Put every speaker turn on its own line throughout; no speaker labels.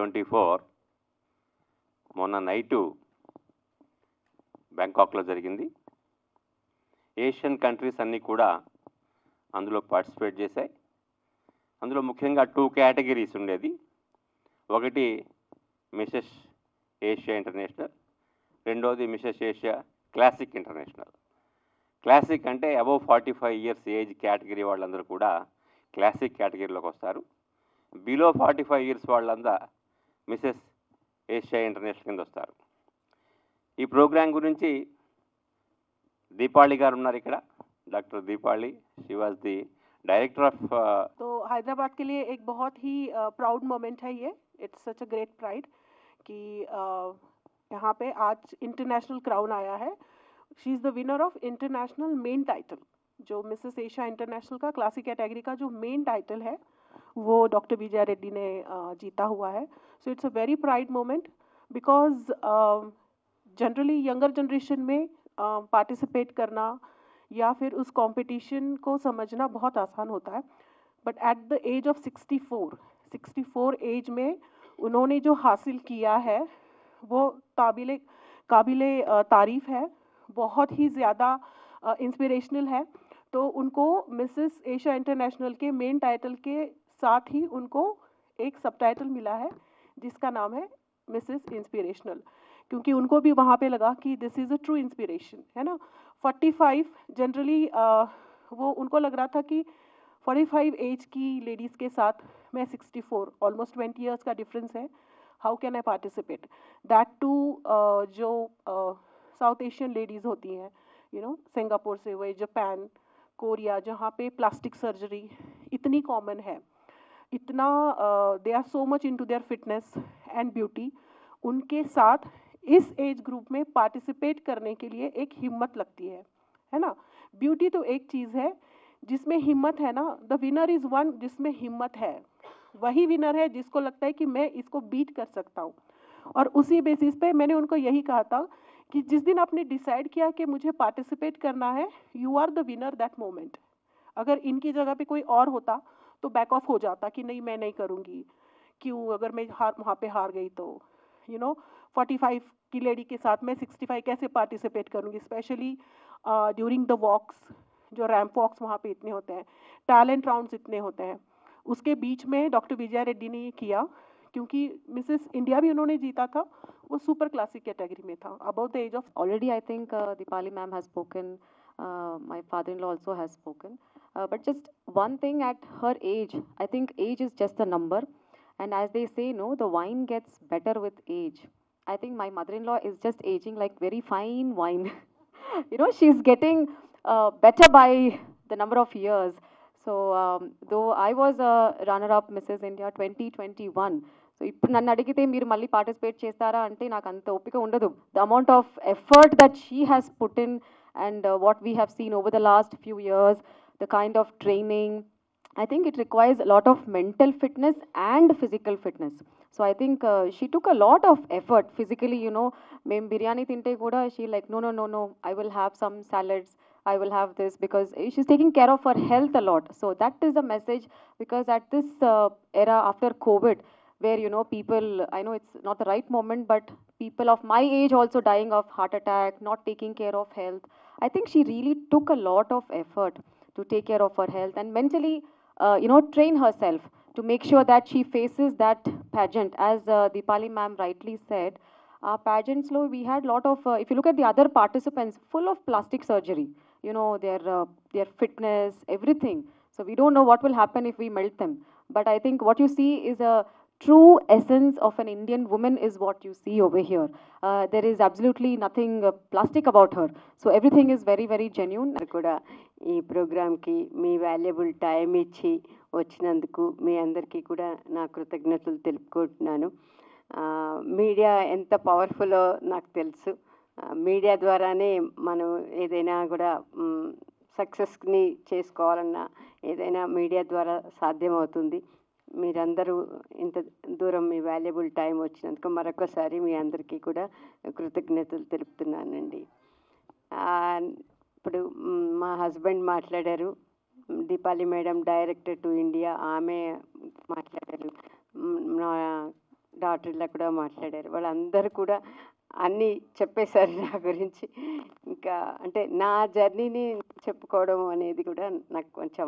2024 మొన్న నైటు బ్యాంకాక్లో జరిగింది. Asian countries అన్నీ కూడా అందులో పార్టిసిపేట్ చేశాయి. అందులో ముఖ్యంగా 2 కేటగిరీస్ ఉండేది. ఒకటి మిసెస్ ఏషియా ఇంటర్నేషనల్, రెండోది Mrs Asia classic international. Classic అంటే అబవ్ 45 ఇయర్స్ ఏజ్ కేటగిరీ వాళ్ళందరూ కూడా క్లాసిక్ కేటగిరీలోకి వస్తారు. బిలో 45 ఇయర్స్ వాళ్ళంతా మిసెస్ ఏషియా ఇంటర్నేషనల్ కింద వస్తారు. ఈ ప్రోగ్రాం గురించి దీపాళి గారు ఉన్నారు ఇక్కడ, doctor Deepali. She was the director of
तो हैदराबाद के लिए एक बहुत ही प्राउड मोमेंट है ये. It's such a great pride कि यहाँ पे आज इंटरनेशनल क्राउन आया है. She is the winner of international main title. जो मिसेस एशिया इंटरनेशनल का क्लासिक कैटेगरी का जो मेन टाइटल है वो डॉक्टर विजया रेड्डी ने जीता हुआ है. So it's a very pride moment because generally younger generation में पार्टिसिपेट करना या फिर उस कंपटीशन को समझना बहुत आसान होता है. But at the age of 64 age में उन्होंने जो हासिल किया है वो काबिले तारीफ़ है, बहुत ही ज़्यादा इंस्पिरेशनल है. तो उनको मिसेस एशिया इंटरनेशनल के मेन टाइटल के साथ ही उनको एक सब टाइटल मिला है जिसका नाम है मिसेस इंस्पिरेशनल, क्योंकि उनको भी वहाँ पे लगा कि this is a true inspiration, है ना. 45 जनरली वो उनको लग रहा था कि 45 एज की लेडीज़ के साथ मैं 64, ऑलमोस्ट 20 इयर्स का डिफरेंस है. How can I participate that to जो साउथ एशियन लेडीज़ होती हैं, यू नो, सिंगापुर से हुए, जापान, कोरिया, जहाँ पे प्लास्टिक सर्जरी इतनी कॉमन है, इतना they are so much into their fitness and beauty. उनके साथ इस एज ग्रुप में पार्टिसिपेट करने के लिए एक हिम्मत लगती है ना. ब्यूटी तो एक चीज़ है जिसमें हिम्मत है ना. द विनर इज़ वन जिसमें हिम्मत है, वही विनर है जिसको लगता है कि मैं इसको बीट कर सकता हूँ. और उसी बेसिस पे मैंने उनको यही कहा था कि जिस दिन आपने डिसाइड किया कि मुझे पार्टिसिपेट करना है, you are the winner that moment. अगर इनकी जगह पे कोई और होता तो बैक ऑफ हो जाता कि नहीं मैं नहीं करूँगी, क्यों, अगर मैं वहाँ पे हार गई तो, यू नो, 45 की लेडी के साथ मैं 65 कैसे पार्टिसिपेट करूँगी. स्पेशली ड्यूरिंग द वॉक्स, जो रैम्प वॉक्स वहाँ पे इतने होते हैं, टैलेंट राउंड्स इतने होते हैं, उसके बीच में डॉक्टर विजया रेड्डी ने ये किया. क्योंकि मिसेस इंडिया भी उन्होंने जीता था, वो सुपर क्लासिक कैटेगरी में था, about the age of.
Already, I think Dipali ma'am has spoken. My father-in-law also has spoken. But just one thing, at her age, I think age is just a number. And as they say, no, the wine gets better with age. I think my mother-in-law is just aging like very fine wine. You know, she's getting better by the number of years. So, though I was a runner-up Mrs. India 2021. So ఇప్పుడు నన్ను అడిగితే మీరు మళ్ళీ participate చేస్తారా అంటే నాకు అంత ఓపిక ఉండదు. The amount of effort that she has put in and what we have seen over the last few years, the kind of training, I think it requires a lot of mental fitness and physical fitness. So I think she took a lot of effort physically, you know. Mem biryani tinte kuda she like no, I will have some salads, I will have this, because she's taking care of her health a lot. So that is the message, because at this era after COVID, where, you know, people, I know it's not the right moment, but people of my age also dying of heart attack, not taking care of health. I think she really took a lot of effort to take care of her health and mentally, you know, train herself to make sure that she faces that pageant. As Dipali ma'am rightly said, our pageants lo we had lot of if you look at the other participants, full of plastic surgery, you know, their fitness, everything. So we don't know what will happen if we melt them, but I think what you see is a true essence of an Indian woman is what you see over here. There is absolutely nothing plastic about her, so everything is very, very genuine.
కూడా ఈ ప్రోగ్రామ్కి మీ valuable time ఇచ్చి వచ్చినందుకు మీ అందరికీ కూడా నా కృతజ్ఞతలు తెలుపుకుంటున్నాను. మీడియా ఎంత పవర్ఫుల్లో నాకు తెలుసు. మీడియా ద్వారానే మనం ఏదైనా కూడా సక్సెస్ని చేసుకోవాలన్నా ఏదైనా మీడియా ద్వారా సాధ్యమవుతుంది. మీరందరూ ఇంత దూరం మీ వాల్యుబుల్ టైం వచ్చినందుకు మరొకసారి మీ అందరికీ కూడా కృతజ్ఞతలు తెలుపుతున్నానండి. ఇప్పుడు మా హస్బెండ్ మాట్లాడారు, Deepali madam director to India, ఆమె మాట్లాడారు. డాక్టర్లా కూడా మాట్లాడారు. వాళ్ళందరూ కూడా అన్నీ చెప్పేశారు నా గురించి. ఇంకా అంటే నా జర్నీని చెప్పుకోవడం అనేది కూడా నాకు కొంచెం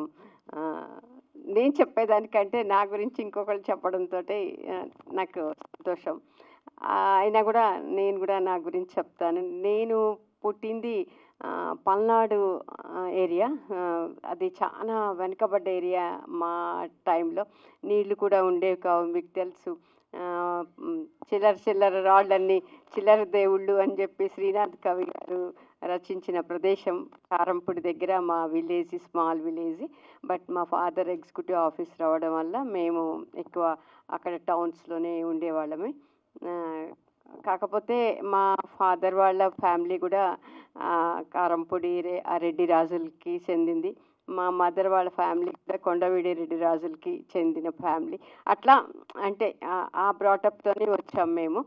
నేను చెప్పేదానికంటే నా గురించి ఇంకొకళ్ళు చెప్పడంతోటి నాకు సంతోషం. అయినా కూడా నేను కూడా నా గురించి చెప్తాను. నేను పుట్టింది పల్నాడు ఏరియా. అది చాలా వెనుకబడ్డ ఏరియా. మా టైంలో నీళ్లు కూడా ఉండేవి కావు. మీకు తెలుసు, చిల్లర చిల్లర రాళ్ళన్నీ చిల్లర దేవుళ్ళు అని చెప్పి శ్రీనాథ్ కవి గారు రచించిన ప్రదేశం కారంపూడి దగ్గర మా విలేజ్, స్మాల్ విలేజ్. బట్ మా ఫాదర్ ఎగ్జిక్యూటివ్ ఆఫీసర్ అవ్వడం వల్ల మేము ఎక్కువ అక్కడ టౌన్స్లోనే ఉండేవాళ్ళమే. కాకపోతే మా ఫాదర్ వాళ్ళ ఫ్యామిలీ కూడా కారంపూడి రెడ్డి రాజులకి చెందింది. మా మదర్ వాళ్ళ ఫ్యామిలీ కూడా కొండవీడి రెడ్డి రాజులకి చెందిన ఫ్యామిలీ. అట్లా అంటే ఆ బ్రాటప్తోనే వచ్చాం మేము.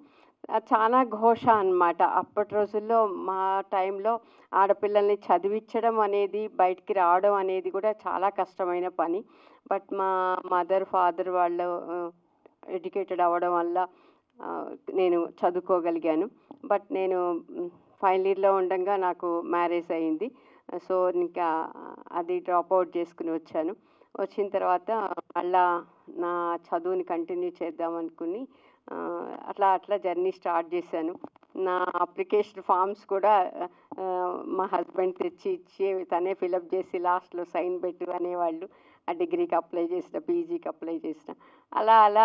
చాలా ఘోష అన్నమాట. అప్పటి రోజుల్లో మా టైంలో ఆడపిల్లల్ని చదివించడం అనేది, బయటికి రావడం అనేది కూడా చాలా కష్టమైన పని. బట్ మా మదర్ ఫాదర్ వాళ్ళు ఎడ్యుకేటెడ్ అవ్వడం వల్ల నేను చదువుకోగలిగాను. బట్ నేను ఫైనల్ ఇయర్లో ఉండగా నాకు మ్యారేజ్ అయింది. సో ఇంకా అది డ్రాప్ అవుట్ చేసుకుని వచ్చాను. వచ్చిన తర్వాత మళ్ళా నా చదువుని కంటిన్యూ చేద్దాం అనుకుని అట్లా అట్లా జర్నీ స్టార్ట్ చేశాను. నా అప్లికేషన్ ఫామ్స్ కూడా మా హస్బెండ్ తెచ్చి ఇచ్చి తనే ఫిలప్ చేసి లాస్ట్లో సైన్ పెట్టు అనేవాళ్ళు. ఆ డిగ్రీకి అప్లై చేసిన, పీజీకి అప్లై చేసిన, అలా అలా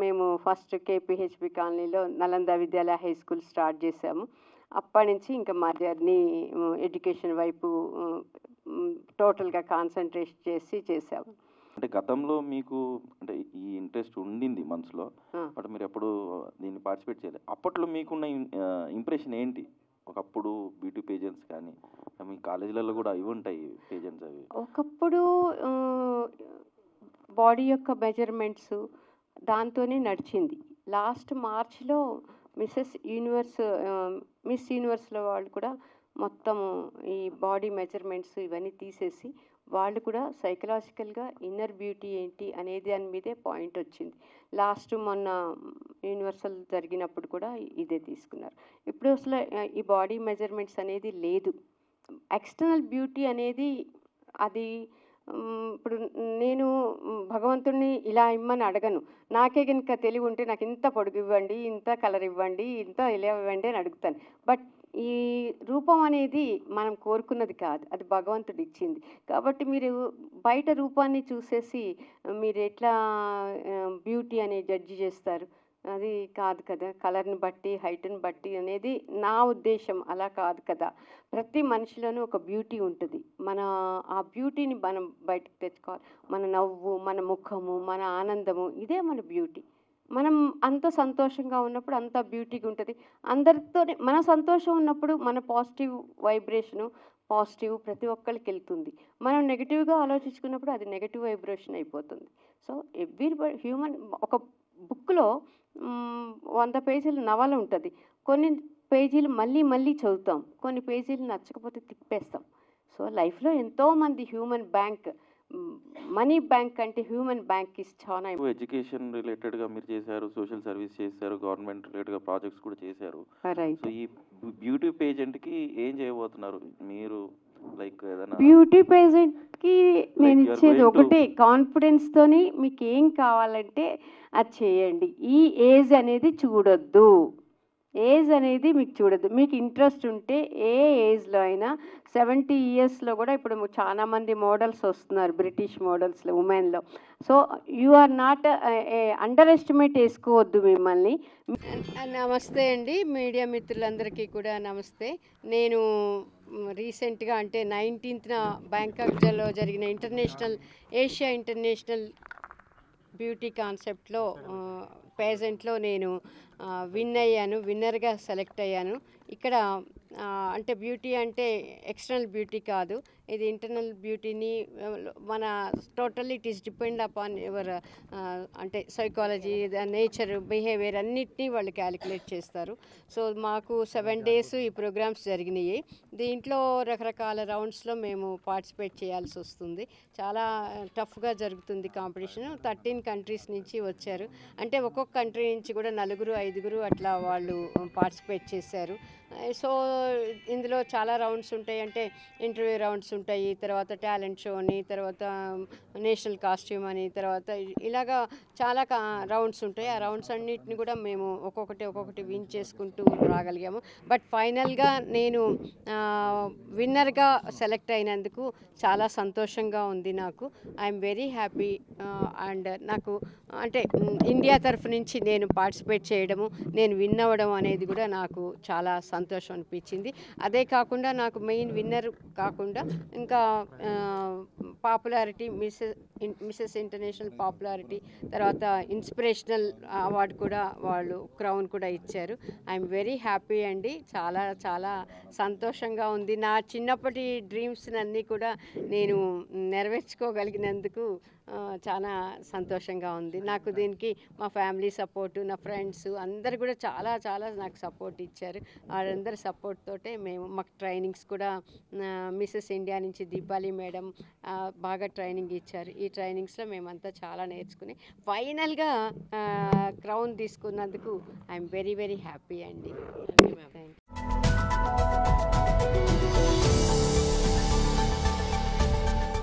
మేము ఫస్ట్ కేపీహెచ్బి కాలనీలో నలంద విద్యాలయ హై స్కూల్ స్టార్ట్ చేశాము. అప్పటి నుంచి ఇంకా మా జర్నీ ఎడ్యుకేషన్ వైపు టోటల్గా కాన్సన్ట్రేట్ చేసాము.
అంటే గతంలో మీకు అంటే ఈ ఇంట్రెస్ట్ ఉండింది మనసులో, బట్ మీరు ఎప్పుడు దీన్ని పార్టిసిపేట్ చేయలేదు. అప్పట్లో మీకున్న ఇంప్రెషన్ ఏంటి? ఒకప్పుడు బ్యూటీ పేజెంట్స్ కానీ మీ కాలేజీలలో కూడా ఇవి ఉంటాయి పేజెంట్స్. అవి ఒకప్పుడు
బాడీ యొక్క మెజర్మెంట్స్ దాంతోనే నడిచింది. లాస్ట్ మార్చ్లో మిస్ యూనివర్స్లో వాళ్ళు కూడా మొత్తము ఈ బాడీ మెజర్మెంట్స్ ఇవన్నీ తీసేసి వాళ్ళు కూడా సైకలాజికల్గా ఇన్నర్ బ్యూటీ ఏంటి అనేది దాని మీదే పాయింట్ వచ్చింది. లాస్ట్ మొన్న యూనివర్సల్ జరిగినప్పుడు కూడా ఇదే తీసుకున్నారు. ఇప్పుడు అసలు ఈ బాడీ మెజర్మెంట్స్ అనేది లేదు. ఎక్స్టర్నల్ బ్యూటీ అనేది అది ఇప్పుడు నేను భగవంతుడిని ఇలా ఇమ్మని అడగను. నాకే కనుక తెలివి ఉంటే నాకు ఇంత పొడుగు ఇవ్వండి, ఇంత కలర్ ఇవ్వండి, ఇంత ఇలా ఇవ్వండి అని అడుగుతాను. బట్ ఈ రూపం అనేది మనం కోరుకున్నది కాదు, అది భగవంతుడు ఇచ్చింది. కాబట్టి మీరు బయట రూపాన్ని చూసేసి మీరు ఎట్లా బ్యూటీ అనేది జడ్జి చేస్తారు? అది కాదు కదా. కలర్ని బట్టి, హైట్ని బట్టి అనేది నా ఉద్దేశం. అలా కాదు కదా. ప్రతి మనిషిలోనూ ఒక బ్యూటీ ఉంటుంది. ఆ బ్యూటీని మనం బయటకు తెచ్చుకోవాలి. మన నవ్వు, మన ముఖము, మన ఆనందము, ఇదే మన బ్యూటీ. మనం అంత సంతోషంగా ఉన్నప్పుడు అంత బ్యూటీగా ఉంటుంది. అందరితోనే మన సంతోషం ఉన్నప్పుడు మన పాజిటివ్ వైబ్రేషను పాజిటివ్ ప్రతి ఒక్కరికి వెళ్తుంది. మనం నెగిటివ్గా ఆలోచించుకున్నప్పుడు అది నెగిటివ్ వైబ్రేషన్ అయిపోతుంది. సో ఎవ్రీ హ్యూమన్ ఒక బుక్లో 100 పేజీల నవల ఉంటుంది. కొన్ని పేజీలు మళ్ళీ మళ్ళీ చదువుతాం, కొన్ని పేజీలు నచ్చకపోతే తిప్పేస్తాం. సో లైఫ్లో ఎంతోమంది హ్యూమన్ బ్యాంక్, మనీ బ్యాంక్ అంటే హ్యూమన్ బ్యాంక్ ఇస్ చాలా.
ఎడ్యుకేషన్ రిలేటెడ్గా మీరు చేశారు, సోషల్ సర్వీస్ చేశారు, గవర్నమెంట్ రిలేటెడ్గా ప్రాజెక్ట్స్ కూడా చేశారు. సో ఈ బ్యూటీ పేజెంట్కి ఏం చేయబోతున్నారు మీరు? లైక్ ఏదైనా
బ్యూటీ పేజెంట్కి నేను ఇచ్చేది ఒకటే, కాన్ఫిడెన్స్తోని మీకు ఏం కావాలంటే అది చేయండి. ఈ ఏజ్ అనేది చూడొద్దు. ఏజ్ అనేది మీకు చూడద్దు. మీకు ఇంట్రెస్ట్ ఉంటే ఏ ఏజ్లో అయినా 70 ఇయర్స్లో కూడా ఇప్పుడు చాలామంది మోడల్స్ వస్తున్నారు, బ్రిటిష్ మోడల్స్లో ఉమెన్లో. So you are not underestimate వేసుకోవద్దు మిమ్మల్ని. నమస్తే అండి మీడియా మిత్రులందరికీ కూడా నమస్తే. నేను రీసెంట్గా అంటే 19th బ్యాంకాక్లో జరిగిన ఏషియా ఇంటర్నేషనల్ బ్యూటీ కాన్సెప్ట్లో పేజెంట్లో నేను విన్నర్గా సెలెక్ట్ అయ్యాను. ఇక్కడ
అంటే బ్యూటీ అంటే ఎక్స్టర్నల్ బ్యూటీ కాదు, ఇది ఇంటర్నల్ బ్యూటీని మన totally it is depend upon your అంటే సైకాలజీ, నేచర్, బిహేవియర్ అన్నిటినీ వాళ్ళు క్యాలిక్యులేట్ చేస్తారు. సో మాకు 7 days ఈ ప్రోగ్రామ్స్ జరిగినాయి. దీంట్లో రకరకాల రౌండ్స్లో మేము పార్టిసిపేట్ చేయాల్సి వస్తుంది. చాలా టఫ్గా జరుగుతుంది కాంపిటీషన్. 13 countries నుంచి వచ్చారు. అంటే ఒక్కొక్క కంట్రీ నుంచి కూడా 4-5 అట్లా వాళ్ళు పార్టిసిపేట్ చేశారు. సో ఇందులో చాలా రౌండ్స్ ఉంటాయి. అంటే ఇంటర్వ్యూ రౌండ్స్ ఉంటాయి, తర్వాత టాలెంట్ షో అని, తర్వాత నేషనల్ కాస్ట్యూమ్ అని, తర్వాత ఇలాగా చాలా రౌండ్స్ ఉంటాయి. ఆ రౌండ్స్ అన్నిటిని కూడా మేము ఒక్కొక్కటి విన్ చేసుకుంటూ రాగలిగాము. బట్ ఫైనల్గా నేను విన్నర్గా సెలెక్ట్ అయినందుకు చాలా సంతోషంగా ఉంది నాకు. I'm very happy. అండ్ నాకు అంటే ఇండియా తరఫు నుంచి నేను పార్టిసిపేట్ చేయడము, నేను విన్ అవ్వడం అనేది కూడా నాకు చాలా సంతోషం అనిపించింది. అదే కాకుండా నాకు మెయిన్ విన్నర్ కాకుండా ఇంకా పాపులారిటీ, మిసెస్ ఇంటర్నేషనల్ పాపులారిటీ, తర్వాత ఇన్స్పిరేషనల్ అవార్డు కూడా వాళ్ళు క్రౌన్ కూడా ఇచ్చారు. ఐఎమ్ వెరీ హ్యాపీ అండి. చాలా చాలా సంతోషంగా ఉంది. నా చిన్నప్పటి డ్రీమ్స్ అన్నీ కూడా నేను నెరవేర్చుకోగలిగినందుకు చాలా సంతోషంగా ఉంది. నాకు దీనికి మా ఫ్యామిలీ సపోర్టు, నా ఫ్రెండ్స్ అందరు కూడా చాలా చాలా నాకు సపోర్ట్ ఇచ్చారు. వాళ్ళందరి సపోర్ట్ తోటే మేము మాకు ట్రైనింగ్స్ కూడా మిసెస్ ఇండియా నుంచి దీపాలి మేడం బాగా ట్రైనింగ్ ఇచ్చారు. ఈ ట్రైనింగ్స్లో మేమంతా చాలా నేర్చుకుని ఫైనల్గా క్రౌన్ తీసుకున్నందుకు ఐఎమ్ వెరీ వెరీ హ్యాపీ అండి. Thank you.